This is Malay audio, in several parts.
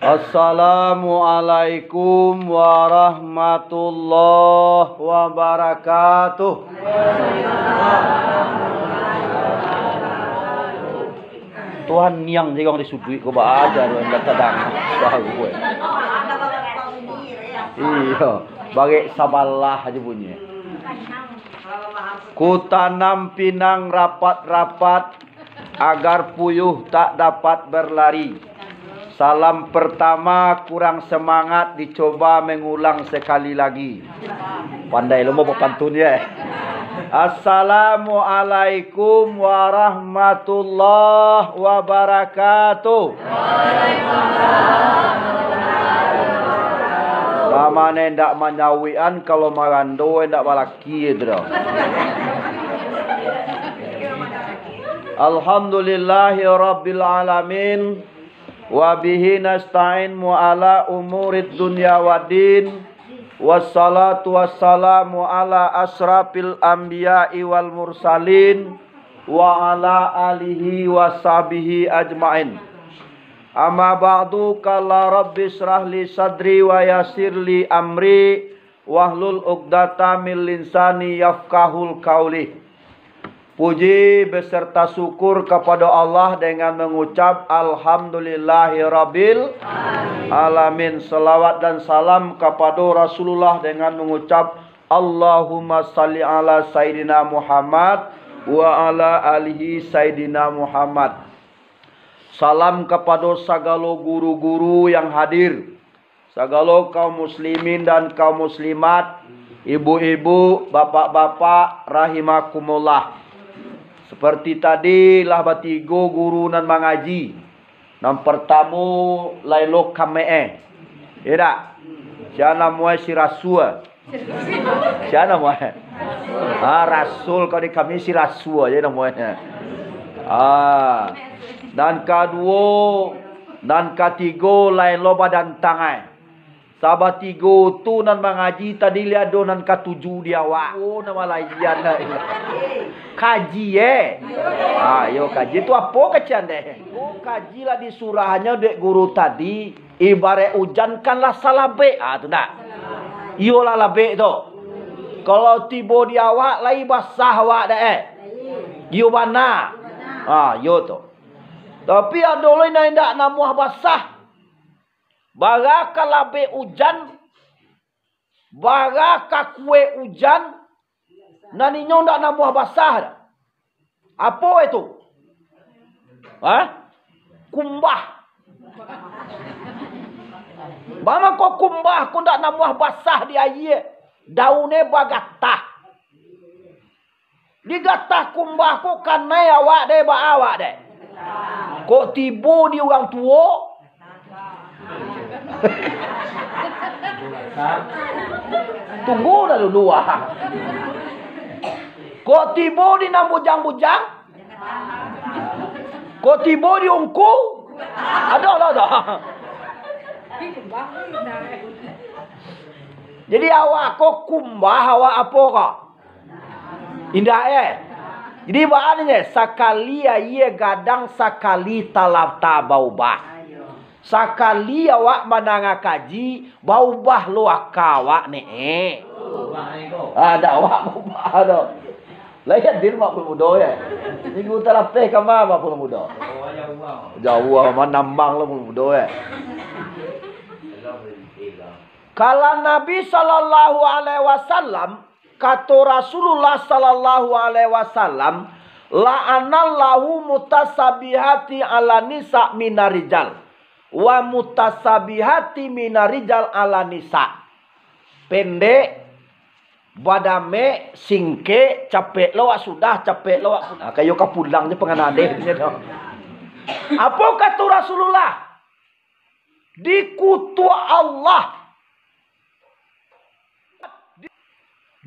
Assalamualaikum warahmatullahi wabarakatuh. Tuhan yang jengong disudui ko ba ajar yang datadang suara gue. Iya, bagai sabalah aja bunyi. Ku tanam pinang rapat-rapat agar puyuh tak dapat berlari. Salam pertama kurang semangat, dicoba mengulang sekali lagi. Pandai lo mau pantun ya. Assalamualaikum warahmatullahi wabarakatuh. Lama nendak menyawian kalau marando hendak balaki itu. Alhamdulillahi rabbil alamin. Wa bihi nasta'in ala umurid dunya waddin. Wassalatu wassalamu ala asrafil anbiya'i wal mursalin wa ala alihi wa sahbihi ajma'in. Amma ba'du, qala rabbi shrah li sadri wa yassir li amri wahlul 'uqdatam min lisani yafqahul qawli. Puji beserta syukur kepada Allah dengan mengucap Alhamdulillahirabbil alamin. Salawat dan salam kepada Rasulullah dengan mengucap Allahumma salli ala Sayyidina Muhammad wa ala alihi Sayyidina Muhammad. Salam kepada segala guru-guru yang hadir, segala kaum muslimin dan kaum muslimat, ibu-ibu, bapak-bapak, rahimakumullah. Seperti tadi lah batigo guru nan mengaji. Nam pertama lailo kamee. Ira. Siapa moe si rasul. Siapa moe? Rasul kau di kami si rasul aja namanya. Dan kedua dan ketiga lailo badan tangan. Sahabat tiga tu nan mengaji tadi lihat do nan ketujuh dia wa. Oh nama layan lah. Kaji yo kaji tu apa kecian deh. Oh kaji lah di surahnya dek guru tadi. Ibarat hujan kanlah salabe. Tu tak. Iyo lah labe tu. Kalau tiba di awak lai basah awak deh. Iyo mana? Yo tu. Tapi ada lain yang tidak namuah basah. Baraka labe hujan, baraka kue hujan, naninyo ndak nabuah basah. Apa itu? Kumbah. Bama kok kumbah kok ndak nabuah basah di aye. Daune bagatah. Digatah kumbah kok kanai awak deh ba awak deh. Kok tibu di orang tua? Tunggu dah dulu. Kok tiba di nam bujang-bujang? Kok tiba di ungku? Ada. Jadi awak kok kumbah awak apa kok? Indah Jadi bahannya sakali ye gadang sakali talab tabaubah. Sakali awak menanga kaji, bau bah lu akawak ni. Ada awak bau bah ada. Lain dir mak pun muda ya. Ni ku terapeh ke mana pun muda. Jauh mana nambang lah pun muda ya. Kalau Nabi sallallahu alaihi wasallam kata Rasulullah sallallahu alaihi wasallam, la'anallahu mutasabihati ala nisa minarijal. Wa mutasabihati minarijal ala nisa. Pendek badame singke capek lawak sudah capek lawak. Kayo kapulangnya penganade. Apa kata Rasulullah? Dikutuk Allah.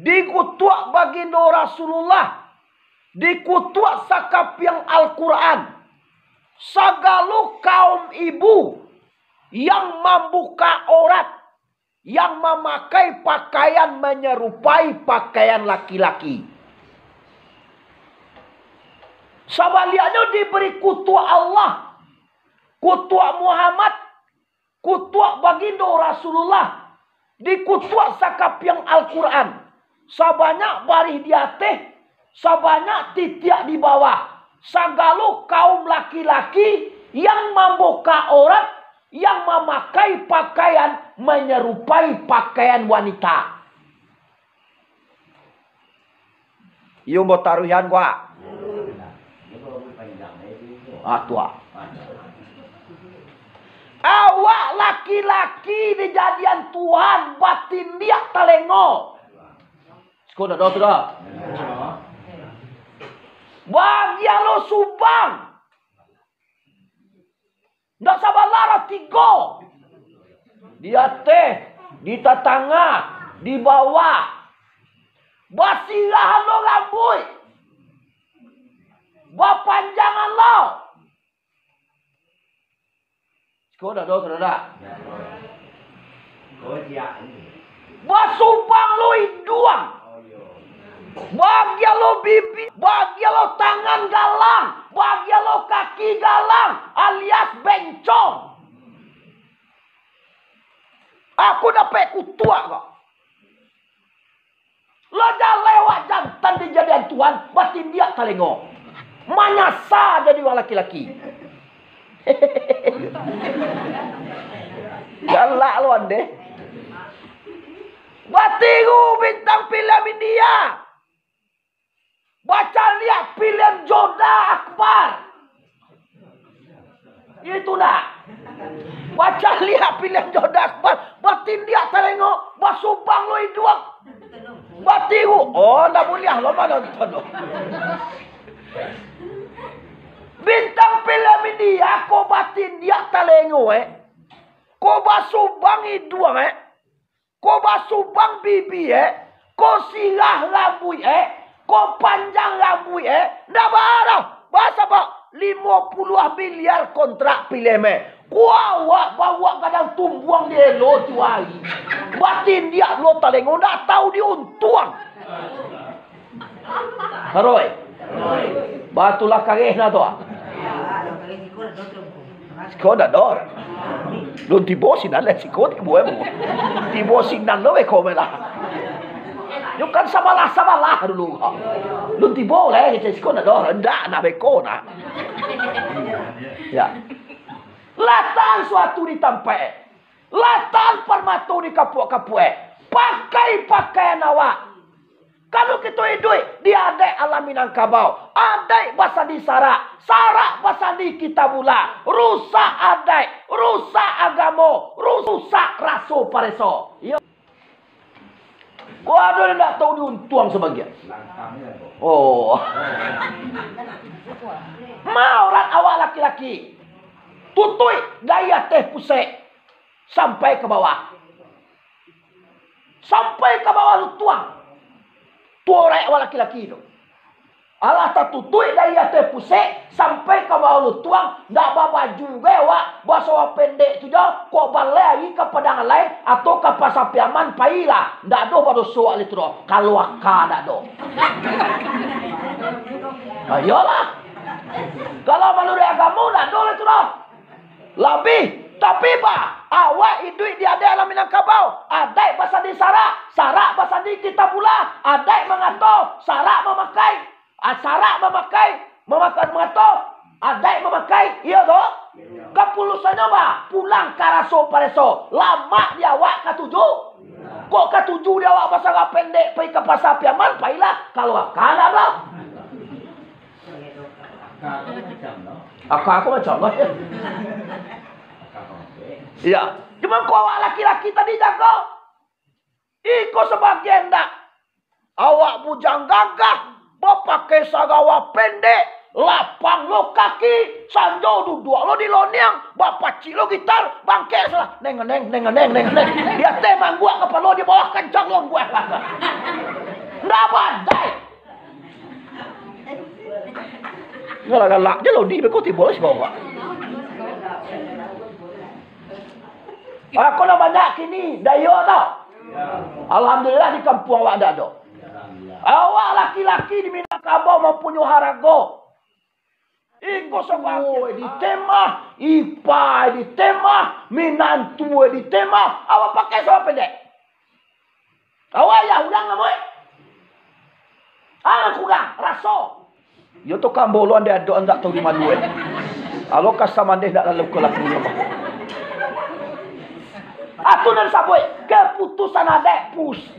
Dikutuk baginda Rasulullah. Dikutuk sakap yang Al-Quran. Segala kaum ibu yang membuka aurat, yang memakai pakaian menyerupai pakaian laki-laki. Sebaliannya diberi kutu Allah, kutu Muhammad, kutuak bagindo Rasulullah. Di kutuak sakap yang Al-Quran. Sabanyak barih di atas. Sabanyak titiak di bawah. Sagalo kaum laki-laki yang membuka aurat, yang memakai pakaian menyerupai pakaian wanita. Yung mau taruhan gua. Tua. Awak laki-laki dijadian Tuhan, batin dia talengo. Sekolah dah sudah. Bagi lo subang. Ndak sabar lara tiga. Di atas, di tengah, di bawah. Basirah lo rambut. Bapanjangan lo. Sekolah dah sudah. Basubang lo iduang. Bagi lo bibi, bagi lo tangan galang, bagi lo kaki galang, alias bencong. Aku dapat kutua kok. Lo jangan lewat jantan dijadian Tuhan, batin dia talengo. Manyasa jadi orang laki-laki. Galak lo ande. Batiku bintang film India. Baca lihat film Joda Akbar. Itu nak. Baca lihat film Joda Akbar. Batin dia terengok. Basubang lo iduang. Batiku. Oh, tak boleh lo mana nonton. Bintang film ini ko batin dia terengok Ko basubang iduang Ko basubang bibi Ko sirah rambut Kau panjang rambut Ndak barang. Bahasa pak 50 miliar kontrak film Kau awak bawa kadang tumbuang dia lo tu hari. Batin dia lo talengo ndak tahu diuntuang. Haroi. Batulah kareh na to. Kau dah dor. Lo tibosin ala sikot ibu emu. Tibosin nan lo kau melah. Yung kan sabalah dulu. Lu tibo le ke sekolah dah rendah nak beko nak. Ya. Latan suatu di tempat. Latan permatu di kapuk-kapuk. Pakai pakaian awak. Kalau kita hidup dia ada alam Minangkabau. Ada bahasa di Sarak. Sarak bahasa di Kitabula. Rusak ada. Rusak agama. Rusak raso pareso. Ya. Kau ada tak tahu diuntuang sebagian? Oh. Mau orang awak laki-laki. Tutui gaya teh pusek. Sampai ke bawah. Sampai ke bawah lu tuang. Tuorek awak laki-laki itu. Allah tak tutui gaya teh pusek. Sampai ke bawah lu tuang. Tak baju bewak. Bahasa pendek tu dah. Kau balai ke padang lain. Atau ke pasar piaman pailah. Tak ada pada soal itu dah. Kalau akar tak ada. Ayolah. Kalau menurut agama tak ada itu dah. Lebih. Tapi pak. Awak hidup di ada alam Minangkabau. Ada bahasa di Sarak. Sarak bahasa di Kitabula. Ada mengatur. Sarak memakai. Sarak memakai. Mengatur. Ada memakai. Iya toh. Kepulusannya bah. Pulang ke raso pareso. Lama dia awak ketujuh. Kok ketujuh dia awak bahasa pendek. Pergi ke pasar piaman. Pailah. Kalau akal lah. Aku macam lah. Ya. Cuma kau awak laki-laki tadi jaga. Iko sebagian tak. Awak bujang gagah. Pakai sagawa pendek. Lapang lo kaki. Sanjo duduk lo di loniang. Bapak cilo gitar. Bangke salah. Neng. Dia temang gua kepala di bawah kencang lo gua. Nggak badai. Galak-galak je lo di. Kau tiba sih bawa. Aku nak banyak kini. Dayo tau. Alhamdulillah di kampung awak ada do. Awak laki-laki di Minangkabau mempunyai harago. Iko sebab di tema, ipa di tema, minantu di tema, awak pakai sama pendek. Awak ya ulang ngamoi. Aku kurang, raso. Yo to kambolo ande ado andak tahu di mana. Alo kasamande ndak lalu kelaku apa. Atau dan saboi keputusan adek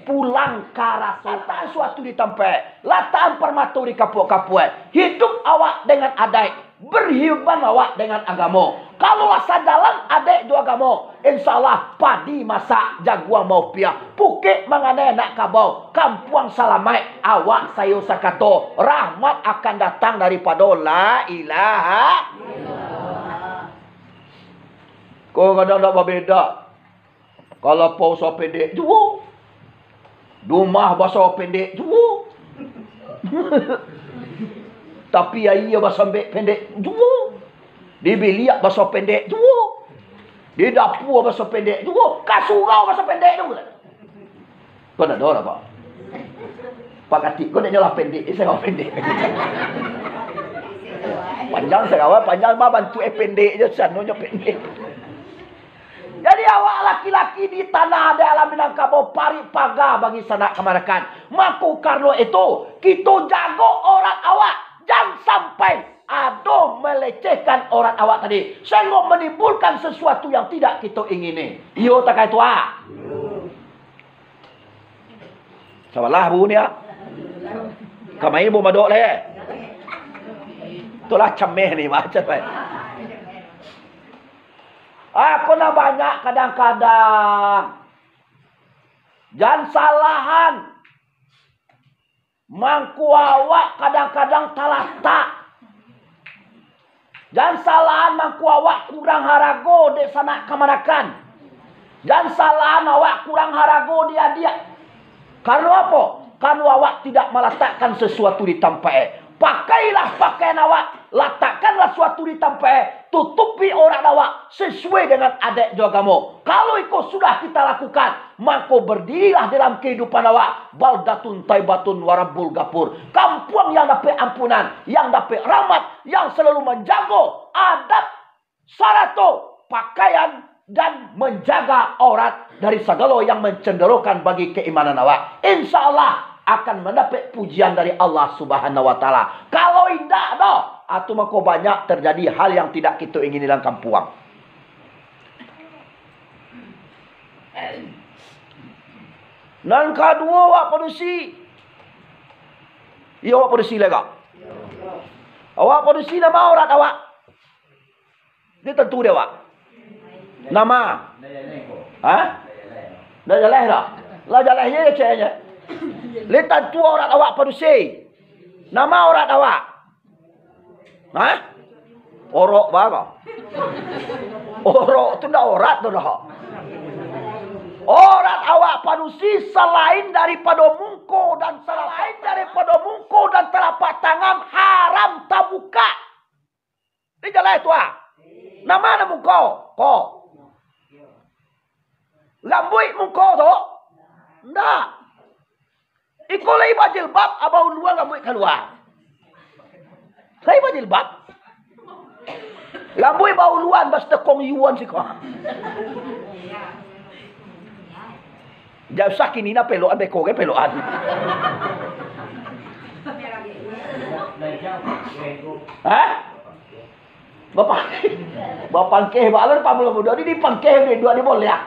pulang ke rasultan suatu ditampai lataan permatu di kapuk-kapuk hidup awak dengan adek berhiuban awak dengan agama kalau lasa jalan adek dua agama insyaallah padi masak jaguar mau piah pukit mengenai nak kabau kampuang salamai awak sayo sakato rahmat akan datang daripada la ilaha illallah. Kau kadang tak berbeza. Kalau pausa pendek juga. Rumah bahasa pendek juga. Tapi iya bahasa pendek juga. Di biliak bahasa pendek juga. Di dapur bahasa pendek juga. Kasurau bahasa pendek juga. Kau nak dengar apa? Pak Katik, kau nak nyalah pendek. Saya kau pendek. Panjang saya kau. Panjang mah bantu pendek je. Sanonya pendek. Jadi awak laki-laki di tanah ada alam Minangkabau pari paga bagi sanak kemarakan. Maku karena itu kita jago orang awak. Jangan sampai ada melecehkan orang awak tadi. Sehingga menimbulkan sesuatu yang tidak kita ingini. Iyo tak itu ah. Salah bu ni ah. Kamai bu madok leh. Itulah cemeh ni macam apa. Aku nak banyak kadang-kadang. Jangan salahan. Mangku awak kadang-kadang talata. Jangan salahan mangku awak kurang harago di sana kemanakan. Jangan salahan awak kurang harago dia. Karena apa? Karena awak tidak meletakkan sesuatu di tempat. Pakailah pakaian awak. Letakkanlah sesuatu di tempat. Tutupi orang awak. Sesuai dengan adat agama. Kalau itu sudah kita lakukan. Maka berdirilah dalam kehidupan awak. Baldatun taibatun warabul gapur. Kampung yang dapat ampunan. Yang dapat rahmat. Yang selalu menjaga adab. Sarato. Pakaian. Dan menjaga aurat. Dari segala yang mencenderungkan bagi keimanan awak. InsyaAllah. Akan mendapat pujian dari Allah Subhanahu wa taala. Kalau tidak dah, atau maka banyak terjadi hal yang tidak kita ingin dalam kampung. Dan kedua awak produksi. Ya awak produksi lega. Awak produksi nama aurat awak. Dia tentu dia awak. Nama. Hah? Dah jalan dah. Lah jalannya ya cahaya. Lihat tu orang awak produksi. Nama orang awak. Hah? Orok baga. Orok tu dah orat tu dah. Orang awak produksi selain daripada mungko dan selain daripada mungko dan telapak tangan haram tabuka. Ini jalan tu ah. Nama ada mungko. Ko. Lambui mungko tu. Ndak. Iko lai bajilbab abau luar lambui keluar. Lai bajilbab. Lambui bau luar bas tekong yuan si kau. Jauh sakin ina peloan beko ke peloan. Hah? Bapak keh balar pamula muda di pangkeh dua ni boleh ya.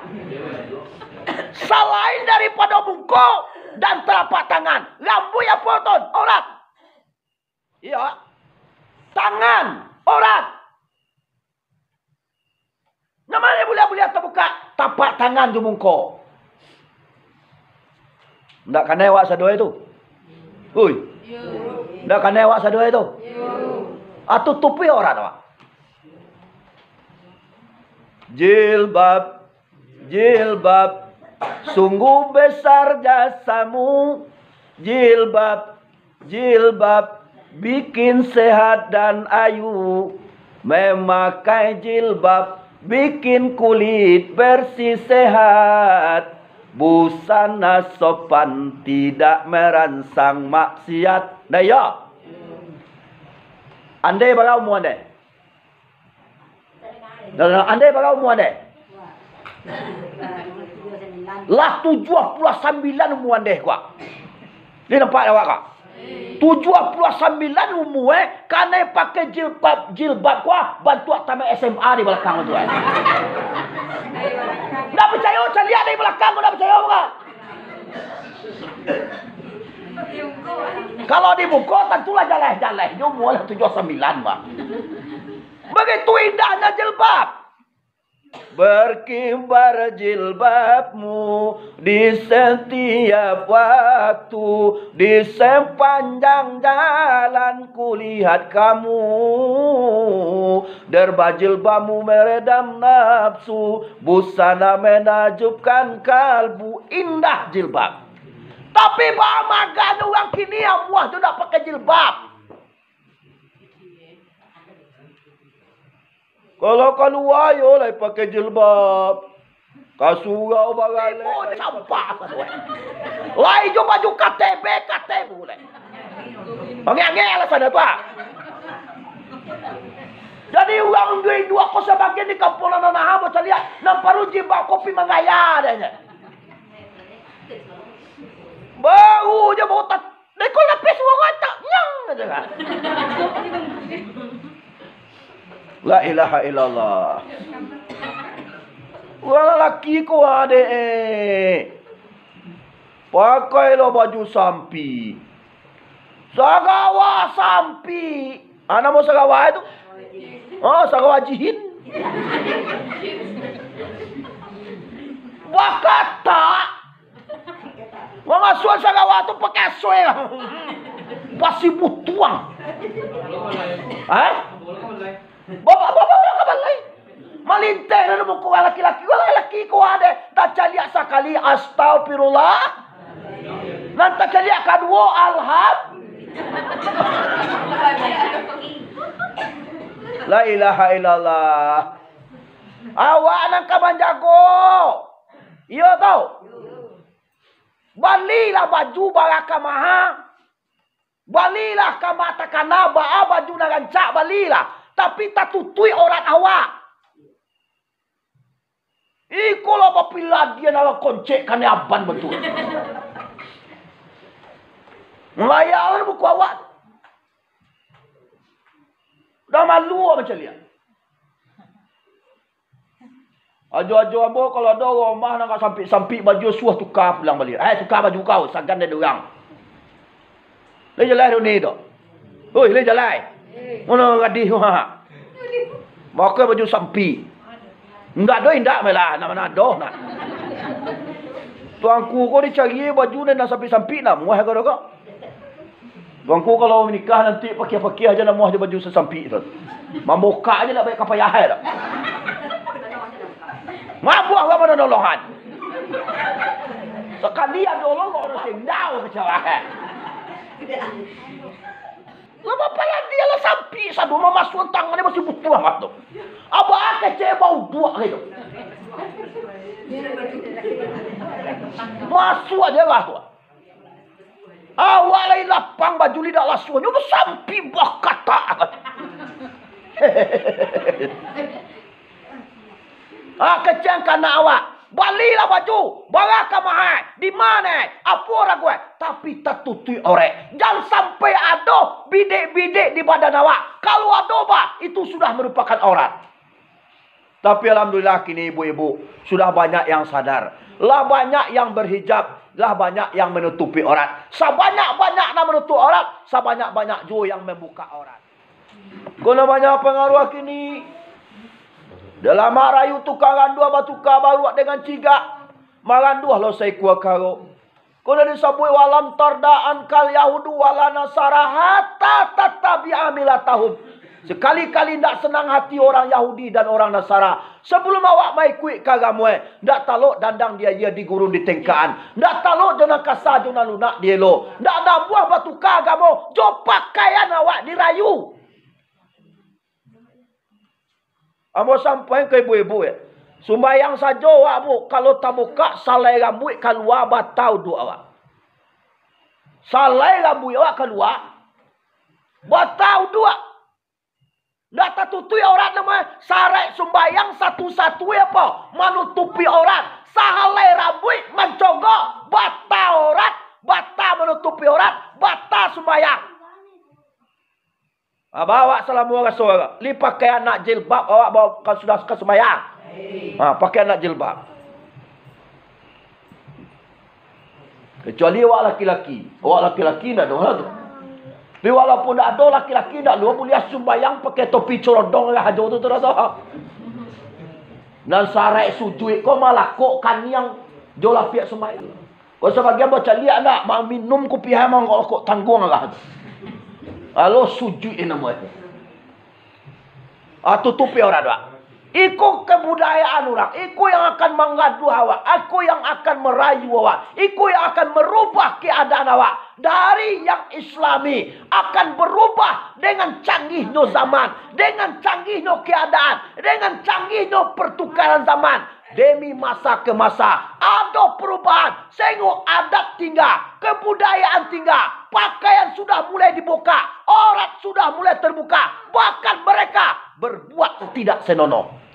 Selain daripada bungko dan telapak tangan, lambui apa ton? Aurat. Iya. Tangan, aurat. Namanya boleh terbuka, tapak tangan tu bungko. Ndak kena awak sadoi tu. Oi. Ndak kena awak sadoi tu. Atau tupi aurat awak. Jilbab, jilbab, sungguh besar jasamu. Jilbab, jilbab, bikin sehat dan ayu. Memakai jilbab, bikin kulit bersih sehat. Busana sopan, tidak merangsang maksiat. Daya. Andai berapa umur andai? Andai berapa umur andai? Lah 79 umur andai kuat. Ni nampak awak kak? 79 umur Kane pakai jilbab kuat. Bantu tamat SMA di belakang tu Dah percaya saya lihat dari belakang kau dah percaya bukan? Kalau dibuka tentulah jalan-jalan. Dia umur 79 bang. Begitu indahnya jilbab. Berkibar jilbabmu di setiap waktu, di sepanjang jalan kulihat kamu. Derba jilbabmu meredam nafsu, busana menakjubkan kalbu. Indah jilbab. Tapi bagaimana orang kini yang muah tu nak pakai jilbab? Kalau keluar, yo lah pakai jilbab. Kasurau barang lain. Oh, sampah. Lai jo baju KTB boleh. Angin-angin lah sana tu. Jadi orang dua kosa bagian di kampung Nanaha, macam lihat. Nampak jilbab kopi mengaya adanya. Baru je baru tak. Dekol lapis orang tak nyang aja kan. La ilaha illallah. Orang lelaki ko ade pakailah baju sampi. Sagawa sampi. Ana mau sagawa itu? Oh, sagawa jihid. Wakata. Wong asuan sagawa tu pakai soe. Pasti butuang. Bapak orang kapan lain? Malinteh na mo ko laki-laki. Wala laki ko ade. Tacaliak sakali astagfirullah. Nanti caliak kadua alham. La ilaha illallah. Awak nang kaban jago. Iya tau. Balilah baju baraka maha. Balilah kamata kanaba baju nagancak balilah. Tapi tak tutui orang awak. Ikulah papila dia nak koncek kan aban betul. Melayan buku awak. Dah malu macam dia. Ajo-ajo abo kalau ada rumah nak sampai baju suah tukar pulang balik. Tukar baju kau sagan dia orang. Le jalan ni dah. Oi, le jalan. Mana gadis ha. Pakai baju sampi. Enggak doh indak melah nak doh nak. Tuanku ko dicari baju ni nak sampi-sampi nak muah kau dah. Tuanku kalau menikah nanti pakai aja nak muah je baju sesampi tu. Mamboka aja nak baik kapayah dah. Mabuah apa mana nolongan. Sekali ada orang orang sendau kecelakaan. Lama pala dia lah sampi sadu mama suan tangan dia masih butuh amat tu. Abah kecil bau dua gitu. Masuk aja lah tu. Awak lain lapang baju lidak lasuan. Itu sampi bah kata. Kecil kana awak. Balilah baju. Baraka mahal. Di mana? Apa orang gue? Tapi tak tutui orek. Jangan sampai ada bidik-bidik di badan awak. Kalau ada bah, itu sudah merupakan aurat. Tapi alhamdulillah kini ibu-ibu sudah banyak yang sadar. Lah banyak yang berhijab. Lah banyak yang menutupi aurat. Sebanyak-banyak nak menutup aurat. Sebanyak-banyak juga yang membuka aurat. Kena banyak pengaruh kini. Dalam rayu tukaran dua batukar baru dengan ciga. Maranduh lo saya kuat karo. Kena disebut walam tardaan kal yahudu wala nasara hatta tatabi amilatahum. Sekali-kali tidak senang hati orang Yahudi dan orang Nasara. Sebelum awak mai kuik kagamu, ndak taluk dandang dia di gurun di tengkaan. Ndak taluk jona kasar jona lunak dia lo. Ndak ada buah batu kagamu, jo pakaian awak dirayu. Amo sampai ke ibu-ibu Sembayang saja awak bu, kalau tak buka salai rambut keluar batau dua awak. Salai rambut awak keluar batau dua. Ndak tatutui aurat nama sarek sembayang satu-satu apa? Menutupi aurat. Sahalai rambut mencogok bata aurat, bata menutupi aurat, bata sembayang. Bawa salamu rasul. Li pakai anak jilbab awak bawa kalau sudah ke sembayang. Pakai anak jilbab. Kecuali awak laki-laki. Awak laki-laki ndak ada tu. Tapi walaupun tak ada laki-laki tak luar boleh sembayang pakai topi corodong lah hajo tu terasa. Dan sarai sujud kau malah kok kan yang jola pihak sembayang. Kau sebagian baca lihat tak mau minum kopi hamang kok tanggung lah. Alo sujud ini nama itu. Tutupi orang tak. Ikut kebudayaan orang. Ikut yang akan mengadu awak. Aku yang akan merayu awak. Ikut yang akan merubah keadaan awak. Dari yang Islami akan berubah dengan canggihnya zaman. Dengan canggihnya keadaan. Dengan canggihnya pertukaran zaman. Demi masa ke masa. Ada perubahan. Sengok adat tinggal. Kebudayaan tinggal. Pakaian sudah mulai dibuka. Aurat sudah mulai terbuka. Bahkan mereka berbuat tidak senonoh.